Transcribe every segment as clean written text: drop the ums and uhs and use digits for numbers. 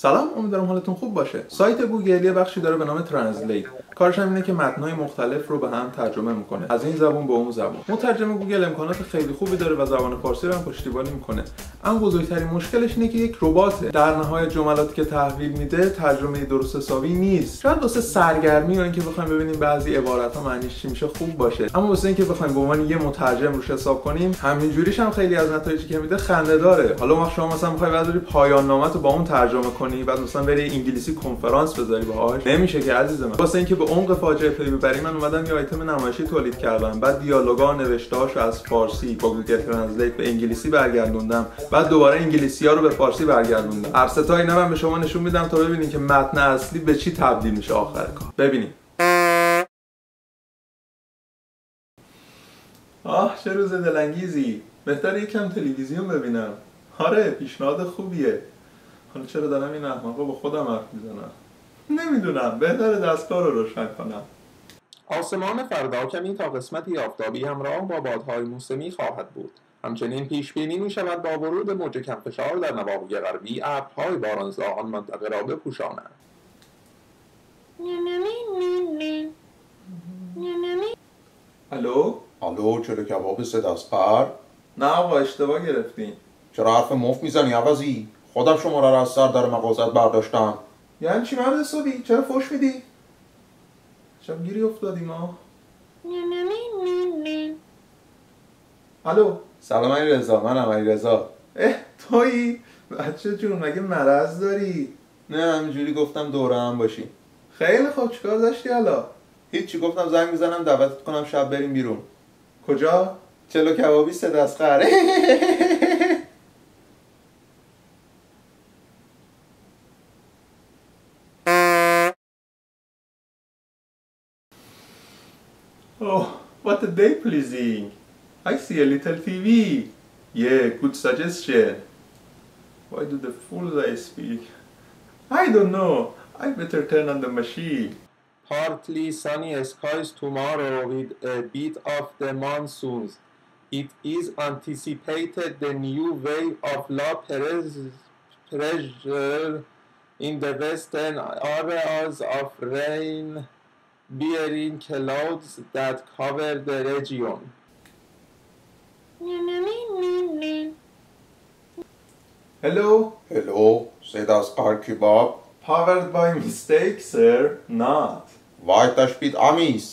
سلام، امیدوارم حالتون خوب باشه. سایت گوگل یه بخشی داره به نام ترنسلیت. کارش هم اینه که متن‌های مختلف رو به هم ترجمه میکنه، از این زبون به اون زبون. مترجم گوگل امکانات خیلی خوبی داره و زبان فارسی رو هم پشتیبانی میکنه. اما بزرگترین مشکلش اینه که یک رباته. در نهایت جملاتی که تحویل میده ترجمه درست حسابی نیست. شاید واسه سرگرمی یا اینکه بخوایم ببینیم بعضی عبارات‌ها معنیش چی میشه خوب باشه، اما واسه اینکه بخوایم به عنوان یه مترجم روش حساب کنیم، همینجوریش هم خیلی از نتایجی که میده خنده‌داره. حالا وقت شما مثلا می‌خوای بذاری پایان نامه رو با اون ترجمه کنی، بعد مثلا بری انگلیسی کنفرانس بذاری باهاش، نمیشه که عزیز من. واسه اینکه به عمق فاجعه پی ببریم، من اومدم یه آیتم نمایشی تولید کردم، بعد دیالوگا نوشته‌هاشو از فارسی با گوگل ترنسلیت به انگلیسی برگردوندم، بعد دوباره انگلیسی‌ها رو به فارسی برگردوندم. هر سه تا اینا من به شما نشون میدم تا ببینید که متن اصلی به چی تبدیل میشه آخر کار. ببینید. چه روز دلانگیزی. بهتره یکم تلویزیون ببینم. آره، پیشنهاد خوبیه. حالا چرا دارم این احمقا با خودم حرف میزنم؟ نمیدونم، بهتره دستگاه رو روشن کنم. آسمان فردا کمی تا قسمتی آفتابی همراه با بادهای موسمی خواهد بود. همچنین پیش بینی می شود با ورود موج کم‌فشار در نواحی غربی ابرهای بارانزا آن منطقه را بپوشانند. الو، چلو کباب سه دست پر؟ نه آقا، اشتباه گرفتین. چرا حرف مفت میزنی عوضی؟ خودم شماره را از سر در مغازت برداشتم. یعنی چی مرد حسابی؟ چرا فوش میدی؟ شب گیری افتادیم ما. الو، سلام علیرضا، منم علیرضا. تویی؟ بچه جون، مگه مرض داری؟ نه، همینجوری گفتم دوره هم باشی. خیلی خوب، چیکار داشتی حالا؟ هیچی، گفتم زنگ میزنم دعوتت کنم شب بریم بیرون. کجا؟ چلو کبابی سه دست پر. Oh, what a day pleasing. I see a little TV. Yeah, good suggestion. Why do the fools I speak? I don't know. I better turn on the machine. Partly sunny skies tomorrow with a bit of the monsoons. It is anticipated the new wave of low pressure in the western areas of rain bearing clouds that cover the region. Hello, سه دست پر کباب. powered by mistake, sir, not. Weiter spät Amis.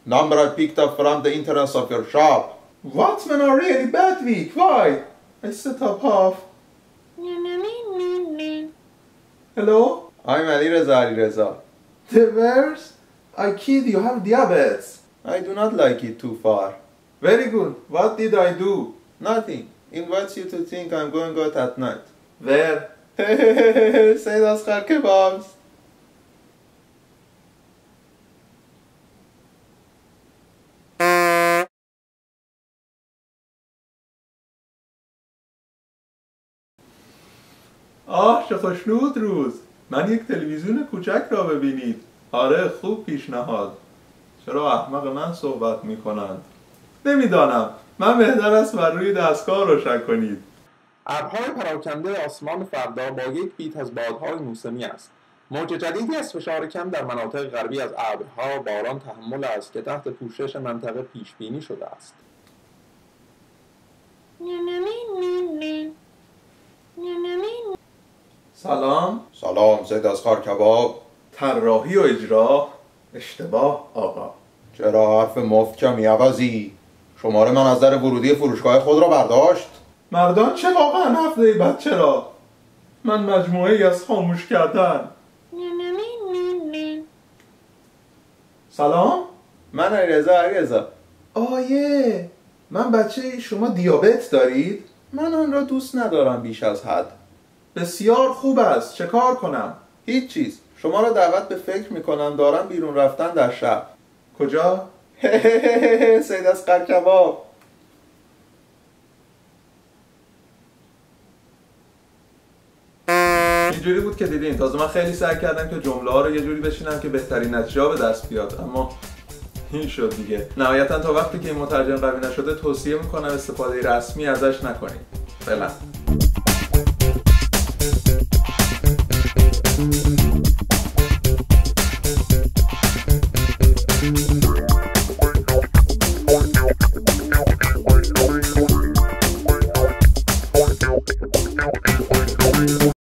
Number I picked up from the entrance of your shop. What's been a really bad week? Why? I set up half. Hello? I'm علیرضا. The worst? I kid you, have diabetes. I do not like it too far. Very good. What did I do? Nothing. Invites you to think I'm going out at night. Where? سه دست پر کباب. چه خوشنود روز. من یک تلویزیون کوچک را ببینید. آره، خوب پیشنهاد. چرا احمق من صحبت میکنند؟ نمیدانم. من بهتر است بر روی دستگاه روشن کنید. ابرهای پراکنده آسمان فردا با یک بیت از بادهای موسمی است. موج جدیدی از فشار کم در مناطق غربی از ابرها باران تحمل است که تحت پوشش منطقه پیش بینی شده است. سلام، سه دست پر کباب. طراحی و اجرا. اشتباه آقا. چرا حرف مفت کمی عوضی؟ شماره من از در ورودی فروشگاه خود را برداشت؟ مردان چه واقعا هفته بعد چرا؟ من مجموعه از خاموش کردن. سلام؟ من علیرضا. آیه، من بچه شما دیابت دارید؟ من آن را دوست ندارم بیش از حد. بسیار خوب است. چه کار کنم؟ هیچ چیز. شما را دعوت به فکر میکنم دارم بیرون رفتن در شب. کجا؟ سه دست پر کباب. اینجوری بود که دیدین. تازه من خیلی سعی کردم که جمله ها رو یه جوری بچینم که بهترین نتیجه به دست بیاد، اما این شد دیگه. نهایتا تا وقتی که این مترجم قوی نشده توصیه میکنم استفاده رسمی ازش نکنید. فعلا. شما.